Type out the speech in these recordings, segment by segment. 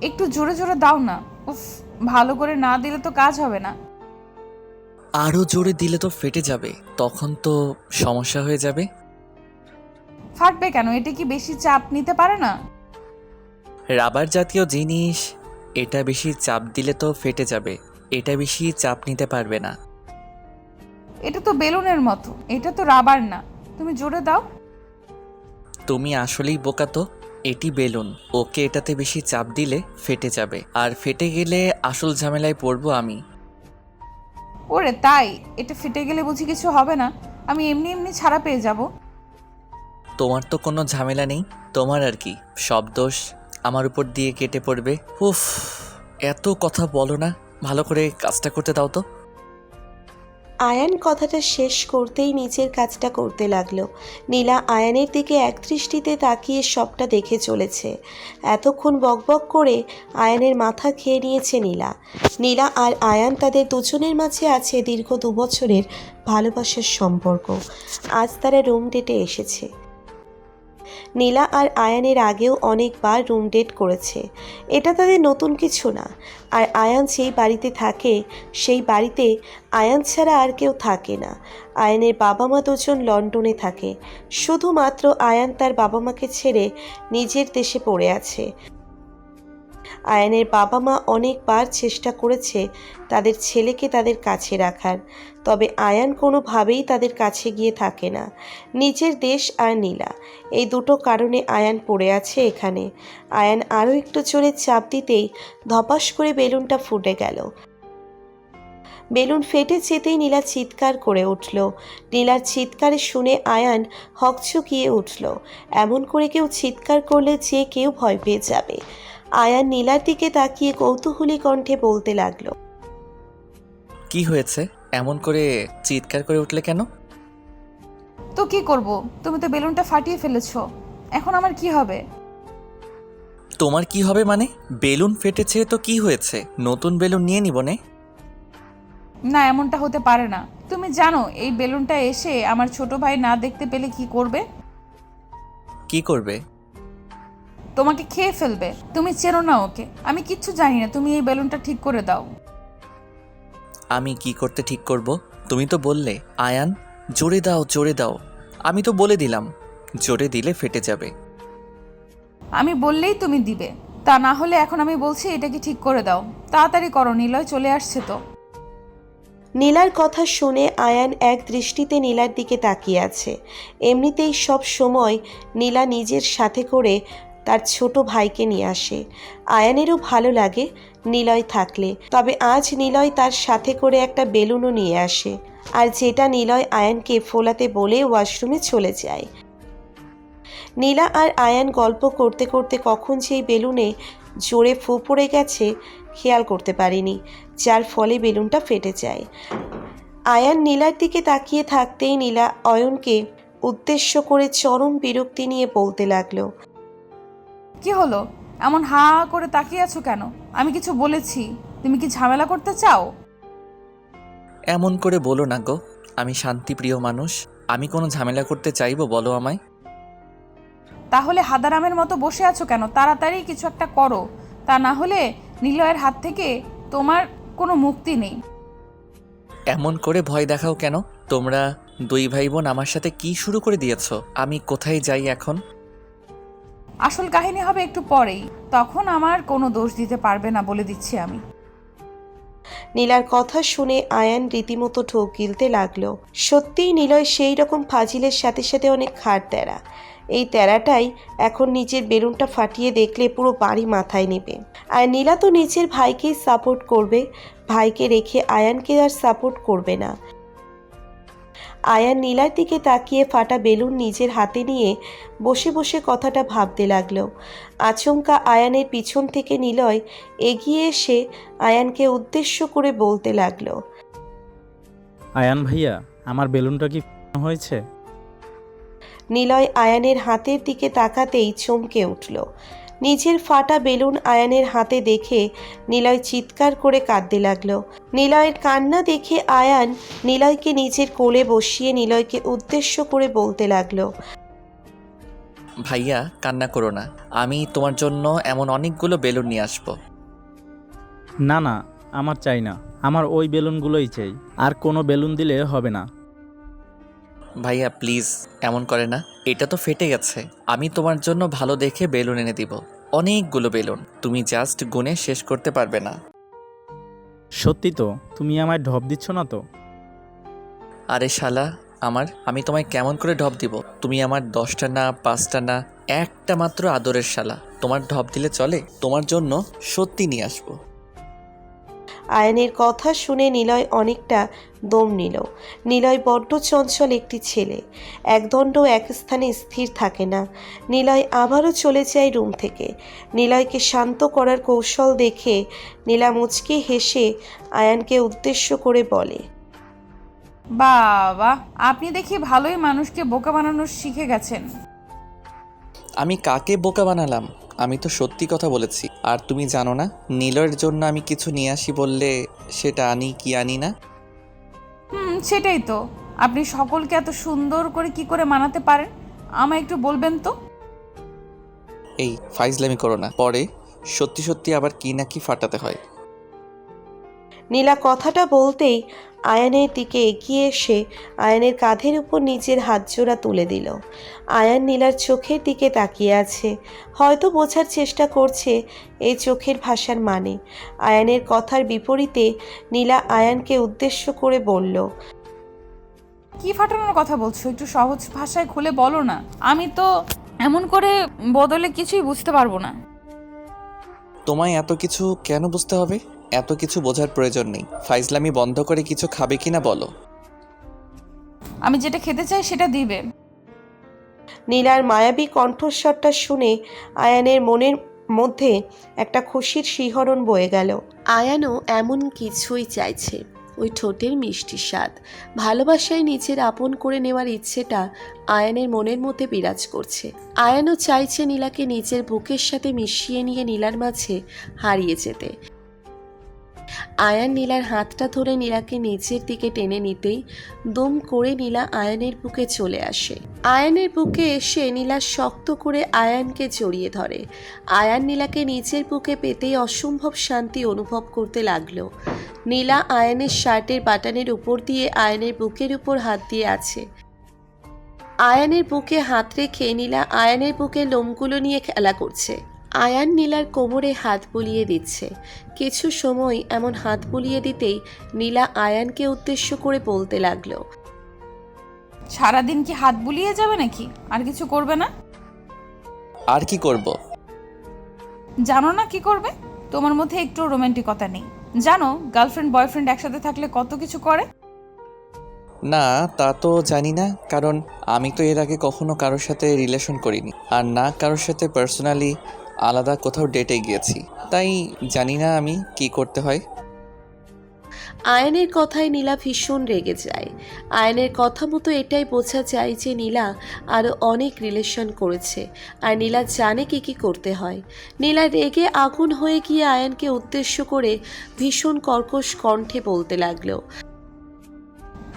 একটু জোরে জোরে দাও না। উফ, ভালো করে না দিলে তো কাজ হবে না। আরও জোরে দিলে তো ফেটে যাবে, তখন তো সমস্যা হয়ে যাবে। ফাটবে কেন? এটা কি বেশি চাপ নিতে পারে না? রাবার জাতীয় জিনিস, এটা বেশি চাপ দিলে তো ফেটে যাবে। এটা বেশি চাপ নিতে পারবে না। এটা তো বেলুনের মতো, এটা তো রাবার না। তুমি জোরে দাও। তুমি আসলেই বোকা তো। এটি বেলুন, ওকে এটাতে বেশি চাপ দিলে ফেটে যাবে, আর ফেটে গেলে আসল ঝামেলায় পড়বো আমি। ওরে তাই? এটা ফেটে গেলে বুঝি কিছু হবে না? আমি এমনি এমনি ছাড়া পেয়ে যাব। তোমার তো কোনো ঝামেলা নেই, তোমার আর কি সব দোষ আমার উপর দিয়ে কেটে পড়বে। উফ, এত কথা বলো না, ভালো করে কাজটা করতে দাও তো। আয়ান কথাটা শেষ করতেই নিজের কাজটা করতে লাগলো। নীলা আয়ানের দিকে একদৃষ্টিতে তাকিয়ে সবটা দেখে চলেছে। এতক্ষণ বকবক করে আয়ানের মাথা খেয়ে নিয়েছে নীলা। নীলা আর আয়ান, তাদের দুজনের মাঝে আছে দীর্ঘ 2 বছরের ভালোবাসার সম্পর্ক। আজ তারা রুম ডেটে এসেছে। নীলা আর আয়ানের আগেও অনেকবার রুম ডেট করেছে, এটা তাদের নতুন কিছু না। আর আয়ান যেই বাড়িতে থাকে সেই বাড়িতে আয়ান ছাড়া আর কেউ থাকে না। আয়ানের বাবা মা দুজন লন্ডনে থাকে। শুধুমাত্র আয়ান তার বাবা মাকে ছেড়ে নিজের দেশে পড়ে আছে। আয়ানের বাবা মা অনেকবার চেষ্টা করেছে তাদের ছেলেকে তাদের কাছে রাখার, তবে আয়ান কোনোভাবেই তাদের কাছে গিয়ে থাকে না। নিজের দেশ আর নীলা, এই দুটো কারণে আয়ান পড়ে আছে এখানে। আয়ান আরও একটু জোরে চাপ দিতেই ধপাস করে বেলুনটা ফুটে গেল। বেলুন ফেটে যেতেই নীলা চিৎকার করে উঠল। নীলার চিৎকারে শুনে আয়ান হকচকিয়ে উঠল। এমন করে কেউ চিৎকার করলে যে কেউ ভয় পেয়ে যাবে। আয়ান নীলার দিকে তাকিয়ে কৌতূহলী কণ্ঠে বলতে লাগলো, কি হয়েছে? এমন করে চিৎকার করে উঠলে কেন? তো কি করব? তুমি তো বেলুনটা ফাটিয়ে ফেলেছো। এখন আমার কি হবে? তোমার কি হবে মানে? বেলুন ফেটেছে তো কি হয়েছে, নতুন বেলুন নিয়ে নিব নে। না, এমনটা হতে পারে না। তুমি জানো এই বেলুনটা এসে আমার ছোট ভাই না দেখতে পেলে কি করবে? কি করবে? তোমাকে খেয়ে ফেলবে। তুমি চেনো না ওকে। আমি কিচ্ছু জানি না, তুমি এই বেলুনটা ঠিক করে দাও। আমি কি করতে ঠিক করব? তুমি তো বললে আয়ান জোরে দাও জোরে দাও, আমি তো বলে দিলাম জোরে দিলে ফেটে যাবে। আমি বললেই তুমি দিবে, তা না হলে এখন আমি বলছি এটাকে ঠিক করে দাও। তাড়াতাড়ি করো, নিলয় চলে আসছে তো। নীলার কথা শুনে আয়ান এক দৃষ্টিতে নীলার দিকে তাকিয়ে আছে। এমনিতেই সব সময় নীলা নিজের সাথে করে তার ছোট ভাইকে নিয়ে আসে। আয়ানেরও ভালো লাগে নিলয় থাকলে, তবে আজ নিলয় তার সাথে করে একটা বেলুনও নিয়ে আসে, আর যেটা নিলয় আয়ানকে ফোলাতে বলে ওয়াশরুমে চলে যায়। নীলা আর আয়ান গল্প করতে করতে কখন সেই বেলুনে জোরে ফু পড়ে গেছে খেয়াল করতে পারেনি, যার ফলে বেলুনটা ফেটে যায়। আয়ান নীলার দিকে তাকিয়ে থাকতেই নীলা অয়নকে উদ্দেশ্য করে চরম বিরক্তি নিয়ে বলতে লাগলো, কি হলো? এমন হা হা করে তাকিয়ে আছো কেন? আমি কিছু বলেছি? তুমি কি ঝামেলা করতে চাও? এমন করে বলো না গো, আমি শান্তিপ্রিয় মানুষ, আমি কোনো ঝামেলা করতে চাইবো বলো আমায়? তাহলে হাদারামের মতো বসে আছো কেন? তাড়াতাড়ি কিছু একটা করো, তা না হলে নিলয়ের হাত থেকে তোমার কোনো মুক্তি নেই। এমন করে ভয় দেখাও কেন? তোমরা দুই ভাই বোন আমার সাথে কি শুরু করে দিয়েছো? আমি কোথায় যাই এখন? আসল কাহিনী হবে একটু পরেই, তখন আমার কোনো দোষ দিতে পারবে না, বলে দিচ্ছি আমি। নীলার কথা শুনে আয়ান রীতিমতো ঢোক গিলতে লাগলো। সত্যিই নিলয় সেই রকম ফাজিলের সাথে সাথে অনেক খাট তেরা। এই তেরাটাই এখন নিজের বেলুনটা ফাটিয়ে দেখলে পুরো বাড়ি মাথায় নেবে। আর নীলা তো নিজের ভাইকেই সাপোর্ট করবে, ভাইকে রেখে আয়ানকে আর সাপোর্ট করবে না। আয়ান নীলার দিকে তাকিয়ে ফাটা বেলুন নিজের হাতে নিয়ে বসে বসে কথাটা ভাবতে লাগলো। আচমকা আয়ানের পিছন থেকে নিলয় এগিয়ে এসে আয়ানকে উদ্দেশ্য করে বলতে লাগলো, আয়ান ভাইয়া, আমার বেলুনটা কি হয়েছে? নিলয় আয়ানের হাতের দিকে তাকাতেই চমকে উঠল। নিজের ফাটা বেলুন আয়ানের হাতে দেখে নিলয় চিৎকার করে কাঁদতে লাগলো। নিলয়ের কান্না দেখে আয়ান নিলয়কে নিজের কোলে বসিয়ে নিলয়কে উদ্দেশ্য করে বলতে লাগলো, ভাইয়া কান্না করো না, আমি তোমার জন্য এমন অনেকগুলো বেলুন নিয়ে আসবো। না না, আমার চাই না, আমার ওই বেলুনগুলোই চাই, আর কোনো বেলুন দিলে হবে না। ভাইয়া প্লিজ এমন করে না, এটা তো ফেটে গেছে। আমি তোমার জন্য ভালো দেখে বেলুন এনে দিব, অনেকগুলো বেলুন, তুমি জাস্ট গুনে শেষ করতে পারবে না। সত্যি তো? তুমি আমায় ঢপ দিচ্ছ না তো? আরে শালা আমি তোমায় কেমন করে ঢপ দিব? তুমি আমার 10টা না 5টা না, একটা মাত্র আদরের শালা, তোমার ঢপ দিলে চলে? তোমার জন্য সত্যি নিয়ে আসবো। আয়ানের কথা শুনে নিলয় অনেকটা দম নিল। নিলয় বড্ড চঞ্চল একটি ছেলে, একদণ্ড এক স্থানে স্থির থাকে না। নিলয় আবারও চলে যায় রুম থেকে। নিলয়কে শান্ত করার কৌশল দেখে নীলা মুচকি হেসে আয়ানকে উদ্দেশ্য করে বলে, বাবা, আপনি দেখি ভালোই মানুষকে বোকা বানানো শিখে গেছেন। আমি কাকে বোকা বানালাম? আমি তো সত্যি কথা বলেছি। আর তুমি জানো না, নীলয়ের জন্য আমি কিছু নিয়ে আসি বললে সেটা আনি কি আনি না। সেটাই তো। আপনি সকলকে এত সুন্দর করে কি করে মানাতে পারেন আমায় একটু বলবেন তো? এই ফাইজলামি করো না, পরে সত্যি সত্যি আবার কি না কি ফাটাতে হয়। নীলা কথাটা বলতেই আয়ানের দিকে এগিয়ে এসে আয়ানের কাঁধের উপর নিজের হাতজোড়া তুলে দিল। আয়ান নীলার চোখের দিকে তাকিয়ে আছে, হয়তো বোঝার চেষ্টা করছে এই চোখের ভাষার মানে। আয়ানের কথার বিপরীতে নীলা আয়ানকে উদ্দেশ্য করে বলল, কি ফাটানোর কথা বলছো? একটু সহজ ভাষায় খুলে বলো না। আমি তো এমন করে বদলে কিছুই বুঝতে পারবো না। তোমায় এত কিছু কেন বুঝতে হবে? এত কিছু বোঝার প্রয়োজন নেই। ফাইজলামি বন্ধ করে কিছু খাবে কিনা বলো। আমি যেটা খেতে চাই সেটা দিবে। নীলার মায়াবী কণ্ঠস্বরটা শুনে আয়ানের মনের মধ্যে একটা খুশির শিহরণ বয়ে গেল। আয়ানও এমন কিছুই চাইছে, ওই ঠোঁটের মিষ্টি স্বাদ, ভালোবাসায় নিজের আপন করে নেওয়ার ইচ্ছেটা আয়ানের মনের মধ্যে বিরাজ করছে। আয়ানও চাইছে নীলাকে নিজের বুকের সাথে মিশিয়ে নিয়ে নীলার মাঝে হারিয়ে যেতে। আয়ান নীলার হাতটা ধরে নীলাকে নিচের দিকে টেনে নিতেই দুম করে নীলা আয়ানের বুকে চলে আসে। আয়ানের বুকে এসে নীলা শক্ত করে আয়ানকে জড়িয়ে ধরে। আয়ান নীলাকে নিচের বুকে পেতেই অসম্ভব শান্তি অনুভব করতে লাগলো। নীলা আয়ানের শার্টের বাটনের উপর দিয়ে আয়ানের বুকের উপর হাত দিয়ে আছে। আয়ানের বুকে হাত রেখে নীলা আয়ানের বুকে লোমগুলো নিয়ে খেলা করছে। আয়ান নীলার কোমরে হাত বুলিয়ে দিচ্ছে। কিছু সময় এমন হাত বুলিয়ে দিতেই নীলা আয়ানকে উদ্দেশ্য করে বলতে লাগলো, সারাদিন কি হাত বুলিয়ে যাবে নাকি? আর কিছু করবে না? আর কি করব? জানো না কি করবে? তোমার মধ্যে একটু রোমান্টিকতা নেই। জানো গার্লফ্রেন্ড বয়ফ্রেন্ড একসাথে থাকলে কত কিছু করে? না তা তো জানি না, কারণ আমি তো এর আগে কখনো কারোর সাথে রিলেশন করিনি, আর না কারোর সাথে পার্সোনালি আলাদা কোথাও ডেটে গিয়েছি, তাই জানি না আমি কি করতে হয়। আয়ানের কথায় নীলা ভীষণ রেগে যায়। আয়ানের কথা মতো এটাই বোঝা যায় যে নীলা আরও অনেক রিলেশন করেছে, আর নীলা জানে কি কি করতে হয়। নীলা রেগে আগুন হয়ে গিয়ে আয়ানকে উদ্দেশ্য করে ভীষণ কর্কশ কণ্ঠে বলতে লাগলো,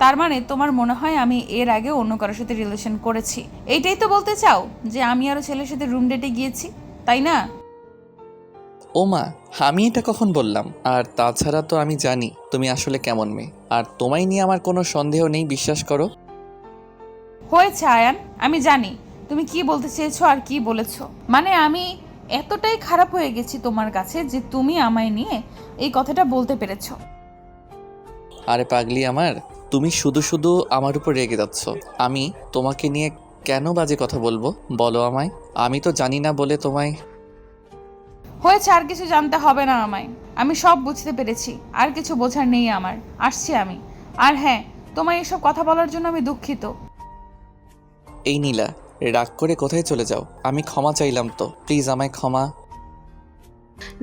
তার মানে তোমার মনে হয় আমি এর আগে অন্য কারোর সাথে রিলেশন করেছি? এইটাই তো বলতে চাও যে আমি আরো ছেলের সাথে রুম ডেটে গিয়েছি, তাই না? ও মা, আমি এটা কখন বললাম? আর তাছাড়া তো আমি জানি তুমি আসলে কেমন মেয়ে, আর তোমায় নিয়ে আমার কোনো সন্দেহ নেই, বিশ্বাস করো। হয়েছে আয়ান, আমি জানি তুমি কি বলতে চেয়েছো আর কি বলেছো। মানে আমি এতটাই খারাপ হয়ে গেছি তোমার কাছে যে তুমি আমায় নিয়ে এই কথাটা বলতে পেরেছো। আরে পাগলি আমার, তুমি শুধু শুধু আমার উপর রেগে যাচ্ছ। আমি তোমাকে নিয়ে কেন বাজে কথা বলবো বলো আমায়? আমি তো জানি না বলে তোমায়। হয়েছে, আর কিছু জানতে হবে না আমায়। আমি সব বুঝতে পেরেছি, আর কিছু বোঝার নেই আমার। আসছি আমি। আর হ্যাঁ, তোমায় এসব কথা বলার জন্য আমি দুঃখিত। এই নীলা, রাগ করে কোথায় চলে যাও? আমি ক্ষমা চাইলাম তো, প্লিজ আমায় ক্ষমা।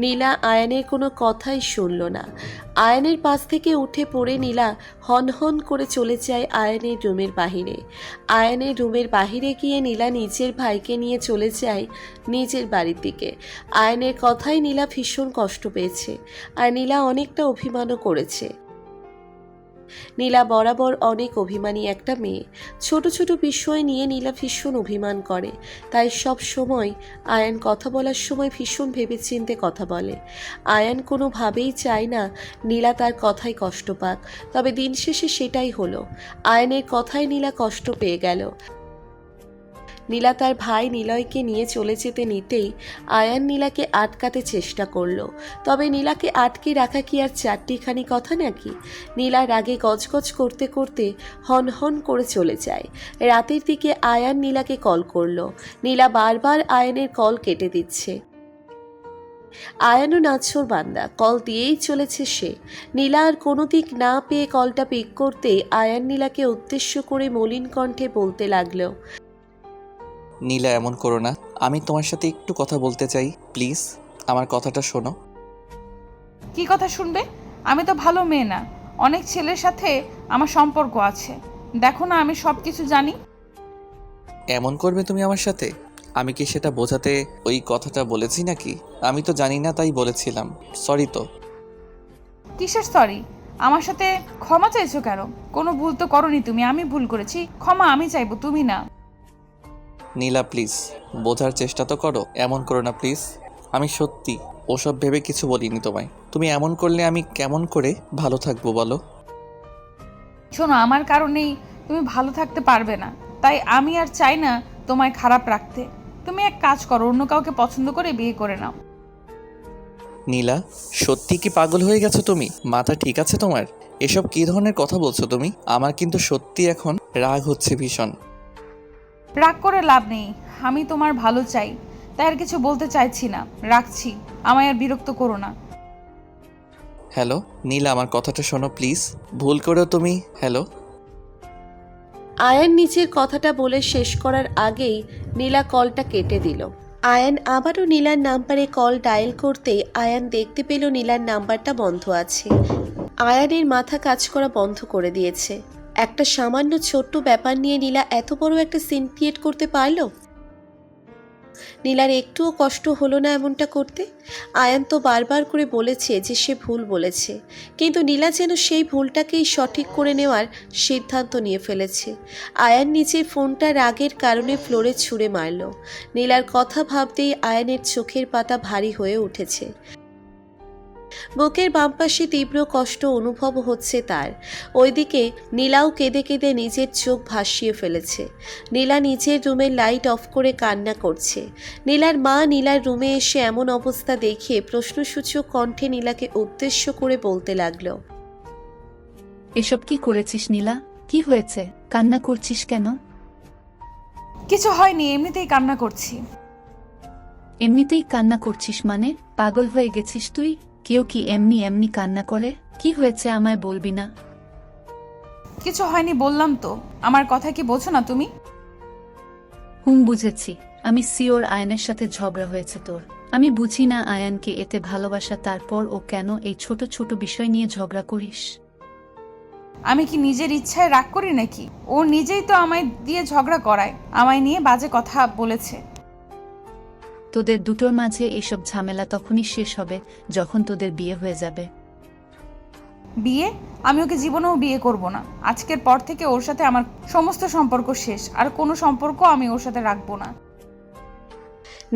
নীলা আয়ানের কোনো কথাই শুনল না। আয়ানের পাশ থেকে উঠে পড়ে নীলা হনহন করে চলে যায় আয়ানের রুমের বাহিরে। আয়ানের রুমের বাহিরে গিয়ে নীলা নিজের ভাইকে নিয়ে চলে যায় নিজের বাড়ির দিকে। আয়ানের কথাই নীলা ভীষণ কষ্ট পেয়েছে, আর নীলা অনেকটা অভিমানও করেছে। নীলা বরাবর অনেক অভিমানী একটা মেয়ে। ছোট ছোট বিষয় নিয়ে নীলা ভীষণ অভিমান করে, তাই সব সময় আয়ান কথা বলার সময় ভীষণ ভেবেচিন্তে কথা বলে। আয়ান কোনোভাবেই চায় না নীলা তার কথায় কষ্ট পাক, তবে দিন শেষে সেটাই হলো। আয়ানের কথায় নীলা কষ্ট পেয়ে গেল। নীলা তার ভাই নিলয়কে নিয়ে চলে যেতে নিতেই আয়ান নীলাকে আটকাতে চেষ্টা করলো, তবে নীলাকে আটকে রাখা কি আর চারটিখানি কথা নাকি? নীলা রাগে গজগজ করতে করতে হন হন করে চলে যায়। রাতের দিকে আয়ান নীলাকে কল করলো। নীলা বারবার আয়ানের কল কেটে দিচ্ছে। আয়ানও নাছোড় বান্দা, কল দিয়েই চলেছে সে। নীলা আর কোনো দিক না পেয়ে কলটা পিক করতে আয়ান নীলাকে উদ্দেশ্য করে মলিন কণ্ঠে বলতে লাগলো, নীলা এমন করো না, আমি তোমার সাথে একটু কথা বলতে চাই, প্লিজ আমার কথাটা শোনো। কি কথা শুনবে? আমি তো ভালো মেয়ে না, অনেক ছেলের সাথে আমার সম্পর্ক আছে। দেখো না আমি সব কিছু জানি। এমন করবে তুমি আমার সাথে? আমি কি সেটা বোঝাতে ওই কথাটা বলেছি নাকি? আমি তো জানি না তাই বলেছিলাম, সরি। তো কিসের সরি? আমার সাথে ক্ষমা চাইছো কেন? কোনো ভুল তো করনি তুমি, আমি ভুল করেছি, ক্ষমা আমি চাইবো, তুমি না। নীলা প্লিজ বোঝার চেষ্টা তো করো, এমন করো না প্লিজ। আমি সত্যি ওসব ভেবে কিছু বলিনি তোমায়। তুমি এমন করলে আমি কেমন করে ভালো থাকবো বলো? শোনো, আমার কারণেই তুমি ভালো থাকতে পারবে না, তাই আমি আর চাই না তোমায় খারাপ রাখতে। তুমি এক কাজ করো, অন্য কাউকে পছন্দ করে বিয়ে করে নাও। নীলা সত্যি কি পাগল হয়ে গেছো তুমি? মাথা ঠিক আছে তোমার? এসব কী ধরনের কথা বলছো তুমি? আমার কিন্তু সত্যি এখন রাগ হচ্ছে ভীষণ। রাগ করে লাভ নেই, আমি তোমার ভালো চাই, তাই আর কিছু বলতে চাইছি না। রাখছি, আমায় আর বিরক্ত করো না। হ্যালো নীলা, আমার কথাটা শোনো প্লিজ। ভুল করেও তুমি হ্যালো। আয়ান নিচের কথাটা বলে শেষ করার আগেই নীলা কলটা কেটে দিল। আয়ান আবারও নীলার নাম্বারে কল ডায়াল করতেই আয়ান দেখতে পেল নীলার নাম্বারটা বন্ধ আছে। আয়ানের মাথা কাজ করা বন্ধ করে দিয়েছে। একটা সামান্য ছোট্ট ব্যাপার নিয়ে নীলা এত বড় একটা সিন ক্রিয়েট করতে পারলো। নীলার একটুও কষ্ট হলো না এমনটা করতে। আয়ান তো বারবার করে বলেছে যে সে ভুল বলেছে, কিন্তু নীলা যেন সেই ভুলটাকেই সঠিক করে নেওয়ার সিদ্ধান্ত নিয়ে ফেলেছে। আয়ান নিজের ফোনটা রাগের কারণে ফ্লোরে ছুঁড়ে মারল। নীলার কথা ভাবতেই আয়ানের চোখের পাতা ভারী হয়ে উঠেছে। বুকের বাম পাশে তীব্র কষ্ট অনুভব হচ্ছে তার। ওইদিকে নীলাও কেঁদে কেঁদে নিজের চোখ ভাসিয়ে ফেলেছে। নীলা নিজের রুমের লাইট অফ করে কান্না করছে। নীলার মা নীলার রুমে এসে এমন অবস্থা দেখে প্রশ্নসূচক কণ্ঠে নীলাকে উদ্দেশ্য করে বলতে লাগলো, এসব কি করেছিস নীলা? কি হয়েছে? কান্না করছিস কেন? কিছু হয়নি, এমনিতেই কান্না করছি। এমনিতেই কান্না করছিস মানে? পাগল হয়ে গেছিস তুই? কেউ কি এমনি এমনি কান্না করে? কি হয়েছে আমায় বলবি না? কিছু হয়নি বললাম তো, আমার কথা কি বোঝো না তুমি? বুঝেছি। আমি সিওর আয়ানের সাথে ঝগড়া হয়েছে তোর। আমি বুঝি না আয়ানকে এতে ভালোবাসা, তারপর ও কেন এই ছোট ছোট বিষয় নিয়ে ঝগড়া করিস? আমি কি নিজের ইচ্ছায় রাগ করি নাকি? ও নিজেই তো আমায় দিয়ে ঝগড়া করায়, আমায় নিয়ে বাজে কথা বলেছে। তোদের দুটোর মাঝে এসব ঝামেলা তখনই শেষ হবে যখন তোদের বিয়ে হয়ে যাবে। বিয়ে? আমি ওকে জীবনেও বিয়ে করব না। আজকের পর থেকে ওর সাথে আমার সমস্ত সম্পর্ক শেষ, আর কোনো সম্পর্ক আমি ওর সাথে রাখবো না।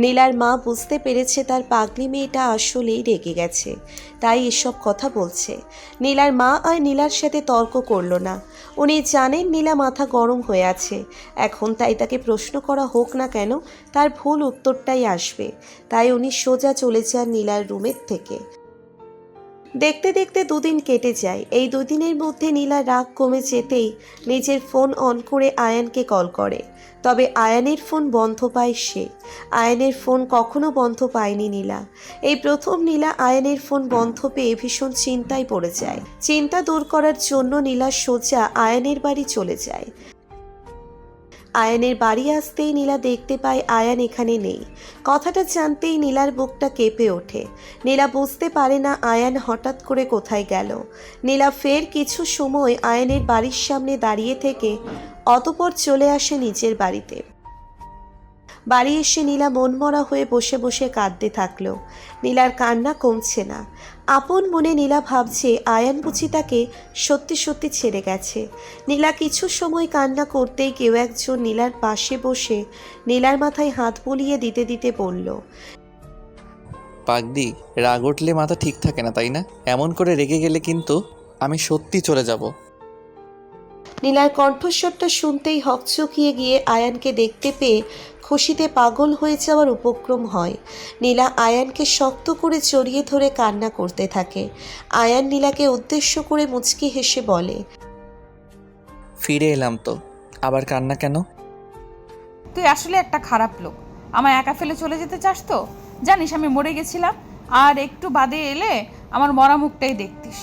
নীলার মা বুঝতে পেরেছে তার পাগলি মেয়েটা আসলেই রেগে গেছে, তাই এসব কথা বলছে। নীলার মা আর নীলার সাথে তর্ক করলো না। উনি জানেন নীলা মাথা গরম হয়ে আছে এখন, তাই তাকে প্রশ্ন করা হোক না কেন তার ভুল উত্তরটাই আসবে। তাই উনি সোজা চলে যান নীলার রুমের থেকে। দেখতে দেখতে দুদিন কেটে যায়। এই দুদিনের মধ্যে নীলার রাগ কমে যেতেই নিজের ফোন অন করে আয়ানকে কল করে, তবে আয়ানের ফোন বন্ধ পায় সে। আয়ানের ফোন কখনো বন্ধ পায়নি নীলা। এই প্রথম নীলা আয়ানের ফোন বন্ধ পেয়ে ভীষণ চিন্তায় পড়ে যায়। চিন্তা দূর করার জন্য নীলা সোজা আয়ানের বাড়ি চলে যায়। আয়ানের বাড়ি আসতেই নীলা দেখতে পায় আয়ান এখানে নেই। কথাটা জানতেই নীলার বুকটা কেঁপে ওঠে। নীলা বুঝতে পারে না আয়ান হঠাৎ করে কোথায় গেল। নীলা ফের কিছু সময় আয়ানের বাড়ির সামনে দাঁড়িয়ে থেকে অতঃপর চলে আসে নিজের বাড়িতে। বাড়ি এসে নীলা মনমরা হয়ে বসে বসে কাঁদতে থাকলো। নীলার কান্না কমছে না। আপন মনে নীলা ভাবছে আয়ান বুঝি তাকে সত্যি সত্যি ছেড়ে গেছে। নীলা কিছু সময় কান্না করতেই কেউ একজন নীলার পাশে বসে নীলার মাথায় হাত বুলিয়ে দিতে দিতে বলল, পাগদি, রাগ উঠলে মাথা ঠিক থাকে না তাই না? এমন করে রেগে গেলে কিন্তু আমি সত্যি চলে যাব। নীলার কণ্ঠস্বরটা শুনতেই হকচকিয়ে গিয়ে আয়ানকে দেখতে পেয়ে খুশিতে পাগল হয়ে যাওয়ার উপক্রম হয়। নীলা আয়ানকে শক্ত করে জড়িয়ে ধরে কান্না করতে থাকে। আয়ান নীলাকে উদ্দেশ্য করে মুচকি হেসে বলে, ফিরে এলাম তো, আবার কান্না কেন? তুই আসলে একটা খারাপ লোক। আমায় একা ফেলে চলে যেতে চাস তো? জানিস আমি মরে গেছিলাম, আর একটু বাদে এলে আমার মরা মুখটাই দেখতিস।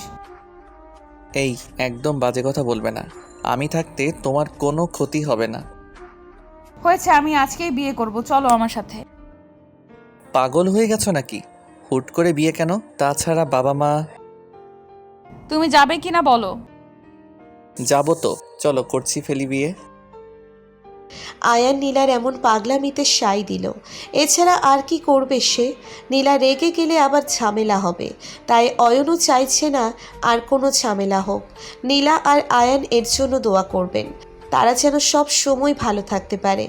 এই একদম বাজে কথা বলবে না। আমি থাকতে তোমার কোনো ক্ষতি হবে না। হয়েছে, আমি আজকেই বিয়ে করব, চলো আমার সাথে। পাগল হয়ে গেছো নাকি? হুট করে বিয়ে কেন? তাছাড়া বাবা মা। তুমি যাবে কিনা বলো। যাবো তো, চলো করছি ফেলি বিয়ে। আয়ান নীলার এমন পাগলামিতে সাই দিল। এছাড়া আর কি করবে সে? নীলা রেগে গেলে আবার ঝামেলা হবে, তাই অয়নও চাইছে না আর কোনো ঝামেলা হোক। নীলা আর আয়ান এর জন্য দোয়া করবেন, তারা যেন সব সময় ভালো থাকতে পারে।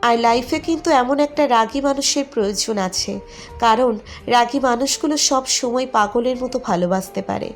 আর লাইফে কিন্তু এমন একটা রাগী মানুষের প্রয়োজন আছে, কারণ রাগী মানুষগুলো সব সময় পাগলের মতো ভালোবাসতে পারে।